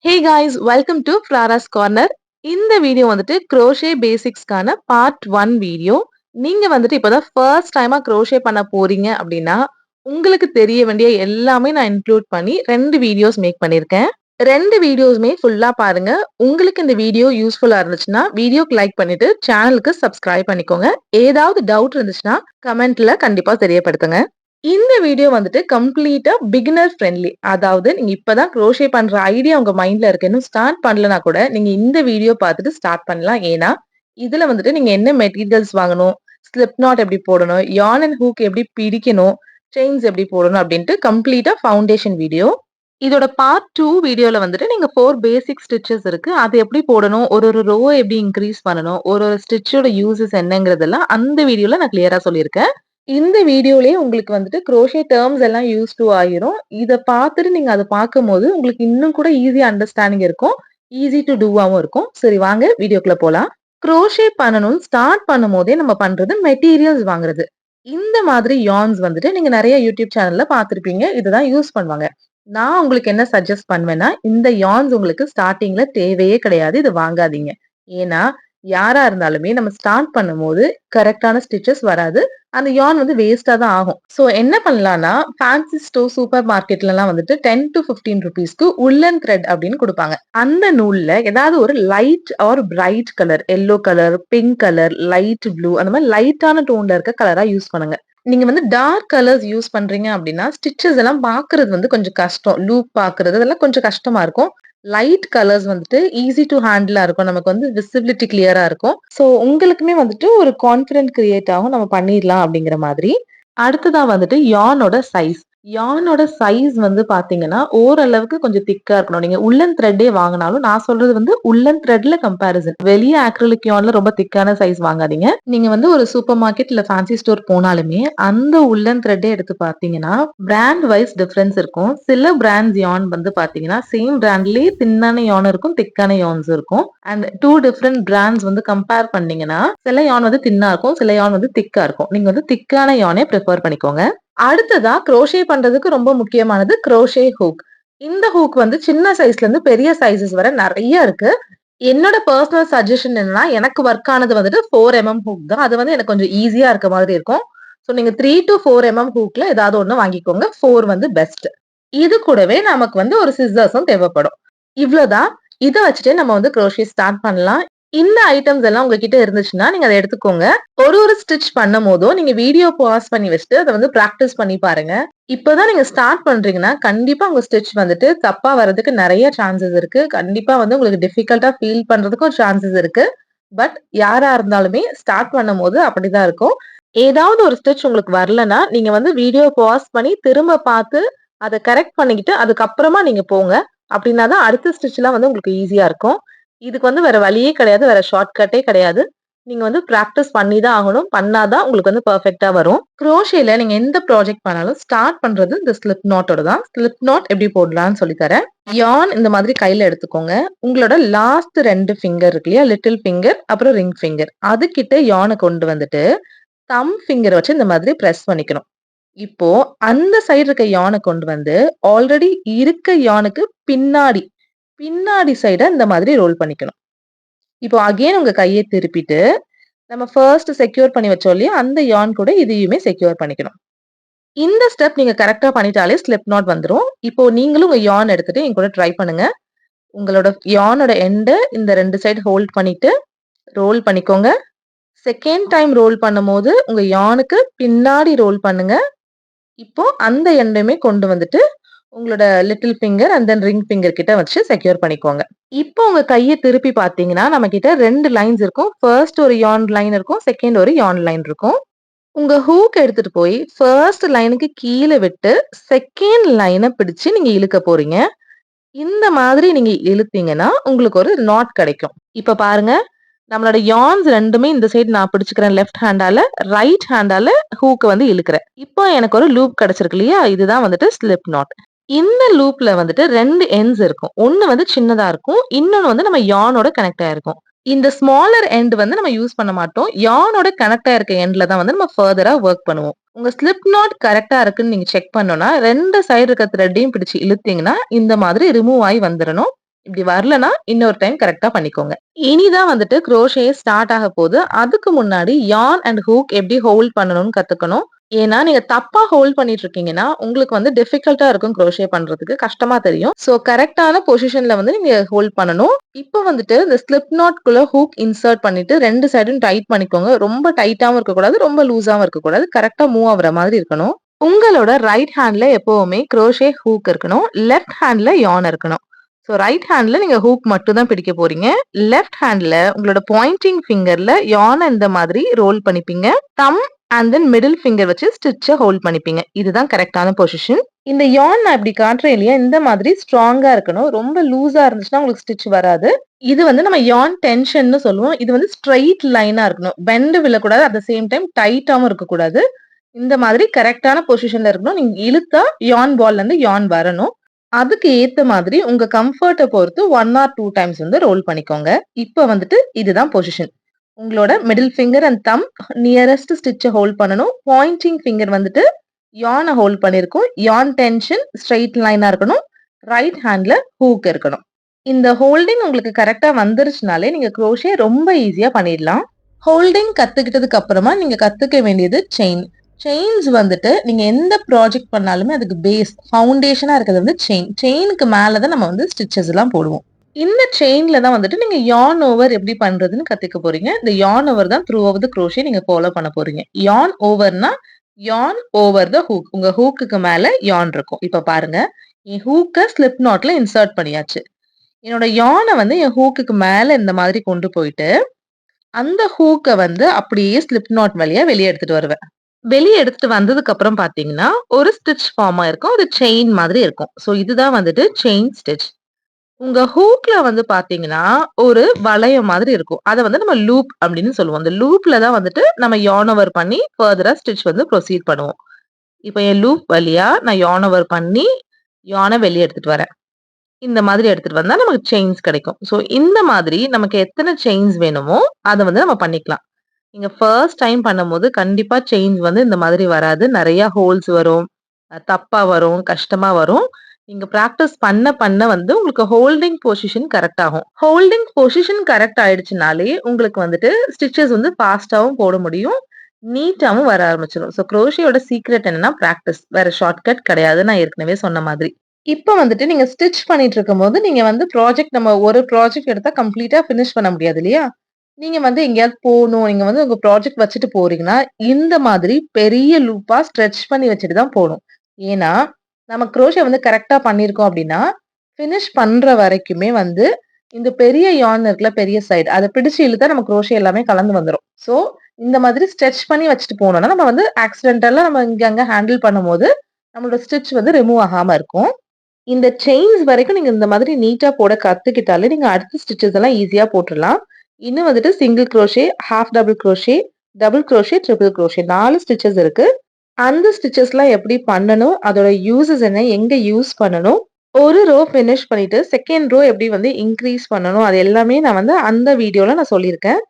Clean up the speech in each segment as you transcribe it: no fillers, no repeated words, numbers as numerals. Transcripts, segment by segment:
Hey guys welcome to Flora's corner. இந்த video வந்துட்டு crochet பேசிக்ஸ்க்கான பார்ட் 1 வீடியோ. நீங்க வந்துட்டு இப்பதான் ஃபர்ஸ்ட் டைமா க்ரோஷே பண்ண போறீங்க அப்படின்னா உங்களுக்கு தெரிய வேண்டிய எல்லாமே நான் இன்க்ளூட் பண்ணி 2 வீடியோஸ் மேக் பண்ணியிருக்கேன். 2 வீடியோஸுமே ஃபுல்லா பாருங்க. உங்களுக்கு இந்த வீடியோ யூஸ்ஃபுல்லா இருந்துச்சுன்னா வீடியோக்கு லைக் பண்ணிட்டு சேனலுக்கு சப்ஸ்கிரைப் பண்ணிக்கோங்க. ஏதாவது டவுட் இருந்துச்சுன்னா கமெண்ட்ல கண்டிப்பா தெரியப்படுத்துங்க. இந்த வீடியோ வந்துட்டு கம்ப்ளீட்டா பிகினர் ஃப்ரெண்ட்லி. அதாவது நீங்க இப்பதான் க்ரோஷே பண்ற ஐடியா உங்க மைண்ட்ல இருக்கு. இன்னும் ஸ்டார்ட் பண்ணலனா கூட நீங்க இந்த வீடியோ பார்த்துட்டு ஸ்டார்ட் பண்ணலாம். ஏன்னா, இதுல வந்துட்டு நீங்க என்ன மெட்டீரியல்ஸ் வாங்கணும், ஸ்லிப் நாட் எப்படி போடணும், யான் அண்ட் ஹூக் எப்படி பிடிக்கணும், செயின்ஸ் எப்படி போடணும் அப்படின்ட்டு கம்ப்ளீட்டா ஃபவுண்டேஷன் வீடியோ. இதோட பார்ட் 2 வீடியோல வந்துட்டு நீங்க 4 பேசிக் ஸ்டிச்சஸ் இருக்கு. அது எப்படி போடணும், ஒரு ஒரு ரோ எப்படி இன்கிரீஸ் பண்ணணும், ஒரு ஒரு ஸ்டிச்சோட யூசஸ் என்னங்கிறதெல்லாம் அந்த வீடியோல நான் கிளியரா சொல்லியிருக்கேன். இந்த வீடியோலயே உங்களுக்கு வந்துட்டு குரோஷே டெர்ம்ஸ் எல்லாம் யூஸ் டூ ஆயிரும். இத பார்த்துட்டு நீங்க அத பார்க்கும்போது உங்களுக்கு இன்னும் கூட ஈஸியா அண்டர்ஸ்டாண்டிங் இருக்கும். ஈஸி டூ டூவாவும் இருக்கும். சரி வாங்க வீடியோக்குள்ள போலாம். குரோஷே பண்ணணும்னு ஸ்டார்ட் பண்ணும்போதே நம்ம பண்றது மெட்டீரியல்ஸ் வாங்குறது. இந்த மாதிரி யார்ன்ஸ் வந்துட்டு நீங்க நெறைய யூடியூப் சேனல்ல பார்த்திருப்பீங்க. இதுதான் யூஸ் பண்ணுவாங்க. நான் உங்களுக்கு என்ன சஜெஸ்ட் பண்ணுவேன்னா, இந்த யார்ன்ஸ் உங்களுக்கு ஸ்டார்ட்டிங்ல தேவையே கிடையாது. இது வாங்காதீங்க. ஏன்னா, யாரா இருந்தாலுமே நம்ம ஸ்டார்ட் பண்ணும்போது கரெக்ட்டான ஸ்டிச்சஸ் வராது. அந்த யார்ன் வந்து வேஸ்ட்டா தான் ஆகும். சோ என்ன பண்ணலாம்னா, ஃபேன்சி ஸ்டோர், சூப்பர் மார்க்கெட்லலாம் வந்துட்டு 10-15 ரூபீஸ்க்கு உல்லன் த்ரெட் அப்படின்னு குடுப்பாங்க. அந்த நூல்ல ஏதாவது ஒரு light or bright colour, yellow colour, pink colour, light blue அந்த மாரி லைட்டான டோன்ல இருக்க கலரா யூஸ் பண்ணுங்க. நீங்க வந்து டார்க் கலர்ஸ் யூஸ் பண்றீங்க அப்படின்னா, ஸ்டிச்சஸ் எல்லாம் பார்க்கறது வந்து கொஞ்சம் கஷ்டம். லூப் பார்க்கறது அதெல்லாம் கொஞ்சம் கஷ்டமா இருக்கும். லைட் கலர்ஸ் வந்துட்டு ஈஸி டூ ஹேண்டிலா இருக்கும். நமக்கு வந்து விசிபிலிட்டி கிளியரா இருக்கும். சோ உங்களுக்குமே வந்துட்டு ஒரு கான்ஃபிடென்ட் கிரியேட் ஆகும். நம்ம பண்ணிடலாம் அப்படிங்கிற மாதிரி. அடுத்ததா வந்துட்டு யானோட சைஸ். யானோட சைஸ் வந்து பாத்தீங்கன்னா, ஓரளவுக்கு கொஞ்சம் திக்கா இருக்கணும். நீங்க உல்லன் த்ரெட்டே வாங்குனாலும், நான் சொல்றது வந்து உல்லன் த்ரெட்ல கம்பேரிசன். வெளிய அக்ரிலிக் யான்ல ரொம்ப திக்கான சைஸ் வாங்காதீங்க. நீங்க வந்து ஒரு சூப்பர் மார்க்கெட் இல்ல ஃபேன்சி ஸ்டோர் போனாலுமே, அந்த உல்லன் த்ரெட்டே எடுத்து பாத்தீங்கன்னா, பிராண்ட் வைஸ் டிஃபரன்ஸ் இருக்கும். சில பிராண்ட்ஸ் யான் வந்து பாத்தீங்கன்னா, சேம் பிராண்ட்லயே தின்னான யான் இருக்கும், திக்கான யான்ஸ் இருக்கும். அண்ட் 2 டிஃபரெண்ட் பிராண்ட்ஸ் வந்து கம்பேர் பண்ணீங்கன்னா, சில யான் வந்து தின்னா இருக்கும், சில யான் வந்து திக்கா இருக்கும். நீங்க வந்து திக்கான யானே பிரிஃபர் பண்ணிக்கோங்க. அடுத்ததா குரோஷே பண்றதுக்கு ரொம்ப முக்கியமானது குரோஷே ஹூக். இந்த ஹூக் வந்து சின்ன சைஸ்ல இருந்து பெரிய சைஸஸ் வரை நெறைய இருக்கு. என்னோட பெர்சனல் சஜஷன் என்னன்னா, எனக்கு வொர்க் ஆனது வந்துட்டு 4 ஹூக் தான். அது வந்து எனக்கு கொஞ்சம் ஈஸியா இருக்க மாதிரி இருக்கும். சோ நீங்க 3-4 ஹூக்ல ஏதாவது ஒண்ணு வாங்கிக்கோங்க. 4 வந்து பெஸ்ட். இது கூடவே நமக்கு வந்து ஒரு சிசர்ஸும் தேவைப்படும். இவ்ளோதான். இத வச்சுட்டு நம்ம வந்து குரோஷே ஸ்டார்ட் பண்ணலாம். இந்த ஐட்டம்ஸ் எல்லாம் உங்ககிட்ட இருந்துச்சுன்னா, நீங்க அத எடுத்துக்கோங்க. ஒரு ஒரு ஸ்டிட்ச் பண்ணும்போதும் நீங்க வீடியோ பாஸ் பண்ணி வச்சுட்டு அத வந்து பிராக்டிஸ் பண்ணி பாருங்க. இப்பதான் நீங்க ஸ்டார்ட் பண்றீங்கன்னா, கண்டிப்பா உங்க ஸ்டிட்ச் வந்துட்டு தப்பா வரதுக்கு நெறைய சான்சஸ் இருக்கு. கண்டிப்பா வந்து உங்களுக்கு டிஃபிகல்ட்டா ஃபீல் பண்றதுக்கும் சான்சஸ் இருக்கு. பட் யாரா இருந்தாலுமே ஸ்டார்ட் பண்ணும்போது அப்படிதான் இருக்கும். ஏதாவது ஒரு ஸ்டிட்ச் உங்களுக்கு வரலன்னா, நீங்க வந்து வீடியோ பாஸ் பண்ணி திரும்ப பார்த்து அத கரெக்ட் பண்ணிக்கிட்டு அதுக்கப்புறமா நீங்க போங்க. அப்படின்னா தான் அடுத்த ஸ்டிட்ச்லாம் வந்து உங்களுக்கு ஈஸியா இருக்கும். இதுக்கு வந்து வேற வழியே கிடையாது. வேற ஷார்ட் கட்டே கிடையாது. நீங்க வந்து பிராக்டிஸ் பண்ணி தான் ஆகணும். பண்ணா தான் உங்களுக்கு வந்து பெர்ஃபெக்ட்டா வரும். குரோஷேல நீங்க எந்த ப்ராஜெக்ட் பண்ணாலும் ஸ்டார்ட் பண்றது இந்த ஸ்லிப் நாட்டோட தான். ஸ்லிப் நாட் எப்படி போடலாம்னு சொல்லி தரேன். யான் இந்த மாதிரி கையில எடுத்துக்கோங்க. உங்களோட லாஸ்ட் 2 ஃபிங்கர் இருக்கு இல்லையா? லிட்டில் ஃபிங்கர் அப்புறம் ரிங் ஃபிங்கர். அதுகிட்ட யான கொண்டு வந்துட்டு தம் ஃபிங்கர் வச்சு இந்த மாதிரி பிரஸ் பண்ணிக்கணும். இப்போ அந்த சைடு இருக்க யான கொண்டு வந்து ஆல்ரெடி இருக்க யானுக்கு பின்னாடி பின்னாடி சைட இந்த மாதிரி ரோல் பண்ணிக்கணும். இப்போ அகைன் உங்க கைய திருப்பிட்டு, நம்ம ஃபர்ஸ்ட் செக்யூர் பண்ணி வச்சோம் இல்லையா? அந்த யான் கூட இதையுமே செக்யூர் பண்ணிக்கணும். இந்த ஸ்டெப் நீங்க கரெக்ட்டா பண்ணிட்டாலே ஸ்லிப் நாட் வந்துரும். இப்போ நீங்களும் உங்க யான் எடுத்துட்டு என் கூட ட்ரை பண்ணுங்க. உங்களோட யானோட எண்ட இந்த 2 சைடு ஹோல்ட் பண்ணிட்டு ரோல் பண்ணிக்கோங்க. செகண்ட் டைம் ரோல் பண்ணும்போது உங்க யானுக்கு பின்னாடி ரோல் பண்ணுங்க. இப்போ அந்த எண்டையுமே கொண்டு வந்துட்டு உங்களோட little finger and then ring finger கிட்ட வச்சு செக்யூர் பண்ணிக்கோங்க. இப்போ உங்க கைய திருப்பி பார்த்தீங்கன்னா, நம்மகிட்ட 2 லைன்ஸ் இருக்கும். ஃபர்ஸ்ட் ஒரு யான் லைன் இருக்கும். செகண்ட் ஒரு யான் லைன் இருக்கும். உங்க ஹூக் எடுத்துட்டு போய் ஃபர்ஸ்ட் லைனுக்கு கீழ விட்டு, செகண்ட் லைன பிடிச்சு நீங்க இழுக்க போறீங்க. இந்த மாதிரி நீங்க இழுத்தீங்கன்னா, உங்களுக்கு ஒரு நாட் கிடைக்கும். இப்ப பாருங்க, நம்மளோட யான்ஸ் 2மே இந்த சைடு நான் பிடிச்சுக்கிறேன் லெஃப்ட் ஹேண்டால, ரைட் ஹேண்டால ஹூக்க வந்து இழுக்கிறேன். இப்போ எனக்கு ஒரு லூப் கிடைச்சிருக்கு இல்லையா? இதுதான் வந்துட்டு ஸ்லிப் நாட். இந்த லூப்ல வந்துட்டு 2 எண்ட்ஸ் இருக்கும். ஒண்ணு வந்து சின்னதா இருக்கும். இன்னொன்னு வந்து நம்ம யானோட கனெக்ட் ஆயிருக்கும். இந்த ஸ்மாலர் எண்ட் வந்து நம்ம யூஸ் பண்ண மாட்டோம். யானோட கனெக்ட் ஆயிருக்க எண்ட்ல தான் வந்து நம்ம ஃபர்தரா வொர்க் பண்ணுவோம். உங்க ஸ்லிப் நாட் கரெக்ட்டா இருக்குன்னு நீங்க செக் பண்ணணும்னா, 2 சைடு இருக்க த்ரெட்டையும் பிடிச்சு இழுத்தீங்கன்னா, இந்த மாதிரி ரிமூவ் ஆயி வந்துரணும். இப்படி வரலன்னா இன்னொரு டைம் கரெக்ட்டா பண்ணிக்கோங்க. இனிதான் வந்துட்டு குரோஷே ஸ்டார்ட் ஆக போது. அதுக்கு முன்னாடி யார்ன் அண்ட் ஹூக் எப்படி ஹோல்ட் பண்ணணும்னு கத்துக்கணும். ஏன்னா, நீங்க தப்பா ஹோல்ட் பண்ணிட்டு இருக்கீங்கன்னா, உங்களுக்கு வந்து டிஃபிகல்ட்டா இருக்கும் குரோஷே பண்றதுக்கு. கஷ்டமா தெரியும். சோ கரெக்ட்டான பொசிஷன்ல வந்து நீங்க ஹோல்ட் பண்ணணும். இப்ப வந்துட்டு இந்த ஸ்லிப் நாட்குள்ள ஹூக் இன்சர்ட் பண்ணிட்டு 2 சைடும் டைட் பண்ணிக்கோங்க. ரொம்ப டைட்டாவும் இருக்கக்கூடாது. ரொம்ப லூஸாவும் இருக்கக்கூடாது. கரெக்ட்டா மூவ் ஆகுற மாதிரி இருக்கணும். உங்களோட ரைட் ஹேண்ட்ல எப்பவுமே குரோஷே ஹூக் இருக்கணும். லெஃப்ட் ஹேண்ட்ல யார்ன் இருக்கணும். சோ ரைட் ஹேண்ட்ல நீங்க ஹூக் மட்டும் தான் பிடிக்க போறீங்க. லெஃப்ட் ஹேண்ட்ல உங்களோட பாயிண்டிங் ஃபிங்கர்ல யார்ன இந்த மாதிரி ரோல் பண்ணிப்பீங்க. Thumb and then middle finger வச்சு ஸ்டிச்ச ஹோல்ட் பண்ணிப்பீங்க. இதுதான் கரெக்ட்டான பொசிஷன். இந்த யார்ன் நான் இப்படி காட்டுறேன் இல்லையா? இந்த மாதிரி ஸ்ட்ராங்கா இருக்கணும். ரொம்ப லூஸா இருந்துச்சுன்னா உங்களுக்கு ஸ்டிச் வராது. இது வந்து நம்ம யார்ன் டென்ஷன்னு சொல்லுவோம். இது வந்து ஸ்ட்ரெய்ட் லைனா இருக்கணும். பெண்ட் விழக்கூடாது. அட் த சேம் டைம் டைட்டாவும் இருக்கக்கூடாது. இந்த மாதிரி கரெக்ட்டான பொசிஷன்ல இருக்கணும். நீங்க இழுத்தா யார்ன் பால்ல இருந்து யார்ன் வரணும். அதுக்கு ஏத்த மாதிரி உங்க கம்ஃபர்ட்ட பொறுத்து 1 ஆர் 2 டைம்ஸ் வந்து ரோல் பண்ணிக்கோங்க. இப்ப வந்துட்டு இதுதான் பொசிஷன். உங்களோட middle finger and thumb nearest ஸ்டிச்ச ஹோல்ட் பண்ணணும். பாயிண்டிங் ஃபிங்கர் வந்துட்டு யார்ன ஹோல்ட் பண்ணியிருக்கோம். யார்ன் டென்ஷன் ஸ்ட்ரெய்ட் லைனா இருக்கணும். ரைட் ஹேண்ட்ல ஹூக் இருக்கணும். இந்த ஹோல்டிங் உங்களுக்கு கரெக்ட்டா வந்துருச்சுனாலே நீங்க குரோஷே ரொம்ப ஈஸியா பண்ணிடலாம். ஹோல்டிங் கத்துக்கிட்டதுக்கு அப்புறமா நீங்க கத்துக்க வேண்டியது செயின். செயின்ஸ் வந்துட்டு நீங்க எந்த ப்ராஜெக்ட் பண்ணாலுமே அதுக்கு பேஸ் ஃபவுண்டேஷனா இருக்கிறது வந்து செயின். செயினுக்கு மேல தான் நம்ம வந்து ஸ்டிச்சஸ் எல்லாம் போடுவோம். இந்த செயின்ல தான் வந்துட்டு நீங்க யார்ன் ஓவர் எப்படி பண்றதுன்னு கத்துக்க போறீங்க. இந்த யார்ன் ஓவர் தான் த்ரூ ஆஃப் த குரோஷே நீங்க ஃபாலோ பண்ண போறீங்க. யார்ன் ஓவர்னா யார்ன் ஓவர் த ஹூக். உங்க ஹூக்குக்கு மேல யார்ன் இருக்கும். இப்ப பாருங்க. என் ஹூக்க ஸ்லிப் நாட்ல இன்சர்ட் பண்ணியாச்சு. என்னோட யார்ன வந்து என் ஹூக்குக்கு மேல இந்த மாதிரி கொண்டு போயிட்டு, அந்த ஹூக்க வந்து அப்படியே ஸ்லிப் நாட் வழியா வெளிய எடுத்துட்டு வருவேன். வெளிய எடுத்துட்டு வந்ததுக்கு அப்புறம் பார்த்தீங்கன்னா, ஒரு ஸ்டிட்ச் ஃபார்ம் ஆயிருக்கும். அது செயின் மாதிரி இருக்கும். சோ இதுதான் வந்துட்டு செயின் ஸ்டிட்ச். உங்க ஹூக்ல வந்து பார்த்தீங்கன்னா, ஒரு வளையம் மாதிரி இருக்கும். அத வந்து நம்ம லூப் அப்படின்னு சொல்லுவோம். அந்த லூப்ல தான் வந்துட்டு நம்ம யார்ன் ஓவர் பண்ணி ஃபர்தரா ஸ்டிட்ச் வந்து ப்ரொசீட் பண்ணுவோம். இப்ப என் லூப் வழியா நான் யார்ன் ஓவர் பண்ணி, யார்ன வெளிய எடுத்துட்டு வரேன். இந்த மாதிரி எடுத்துட்டு வந்தா நமக்கு செயின்ஸ் கிடைக்கும். சோ இந்த மாதிரி நமக்கு எத்தன செயின்ஸ் வேணுமோ, அத வந்து நம்ம பண்ணிக்கலாம். நீங்க ஃபர்ஸ்ட் டைம் பண்ணும்போது கண்டிப்பா செயின்ஸ் வந்து இந்த மாதிரி வராது. நெறைய ஹோல்ஸ் வரும். தப்பா வரும். கஷ்டமா வரும். நீங்க பிராக்டிஸ் பண்ண பண்ண வந்து உங்களுக்கு ஹோல்டிங் பொசிஷன் கரெக்ட் ஆகும். ஹோல்டிங் பொசிஷன் கரெக்ட் ஆயிடுச்சுனாலே, உங்களுக்கு வந்துட்டு ஸ்டிச்சஸ் வந்து ஃபாஸ்ட்டாவும் போட முடியும். நீட்டாவும் வர ஆரம்பிச்சுரும். சோ குரோஷியோட சீக்ரெட் என்னன்னா பிராக்டிஸ். வேற ஷார்ட்கட் கிடையாது. நான் ஏற்கனவே சொன்ன மாதிரி. இப்ப வந்துட்டு நீங்க ஸ்டிட்ச் பண்ணிட்டு இருக்கும்போது, நீங்க வந்து நம்ம ஒரு ப்ராஜெக்ட் எடுத்தா கம்ப்ளீட்டா பினிஷ் பண்ண முடியாது இல்லையா? நீங்க வந்து எங்கேயாவது போணும். நீங்க வந்து உங்க ப்ராஜெக்ட் வச்சுட்டு போறீங்கன்னா, இந்த மாதிரி பெரிய லூப்பா ஸ்ட்ரெச் பண்ணி வச்சுட்டு தான் போணும். ஏன்னா, நம்ம குரோஷே வந்து கரெக்ட்டா பண்ணியிருக்கோம் அப்டின்னா, பினிஷ் பண்ற வரைக்குமே வந்து இந்த பெரிய யார்ன் இருக்குல்ல, பெரிய சைடு அத பிடிச்சு இழுத்தா நம்ம குரோஷே எல்லாமே கலந்து வந்துரும். சோ, இந்த மாதிரி ஸ்ட்ரெச் பண்ணி வச்சுட்டு போனோம்னா, நம்ம வந்து ஆக்சிடென்டலா நம்ம இங்க அங்க ஹேண்டில் பண்ணும்போது, நம்மளோட ஸ்டிட்ச் வந்து ரிமூவ் ஆகாம இருக்கும். இந்த செயின்ஸ் வரைக்கும் நீங்க இந்த மாதிரி நீட்டா போட கத்துக்கிட்டாலே, நீங்க அடுத்த ஸ்டிச்சஸ் எல்லாம் ஈஸியா போட்டுறலாம். இன்னும் வந்துட்டு single crochet, half double crochet, double crochet, triple crochet 4 stitches இருக்கு. அந்த ஸ்டிச்சஸ்லாம் எப்படி பண்ணணும்? அதோட யூசஸ் என்ன? எங்க யூஸ் பண்ணணும்? ஒரு ரோ ஃபினிஷ் பண்ணிட்டு, செகண்ட் ரோ எப்படி வந்து இன்கிரீஸ் பண்ணணும்? அது எல்லாமே நான் வந்து அந்த வீடியோல நான் சொல்லியிருக்கேன்.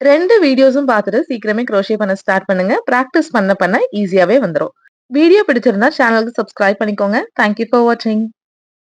2 வீடியோஸும் பார்த்துட்டு சீக்கிரமே குரோஷே பண்ண ஸ்டார்ட் பண்ணுங்க. பிராக்டிஸ் பண்ண பண்ண ஈஸியாவே வந்துரும். வீடியோ பிடிச்சிருந்தா சேனலுக்கு சப்ஸ்கிரைப் பண்ணிக்கோங்க. தேங்க் யூ ஃபார் வாட்சிங்.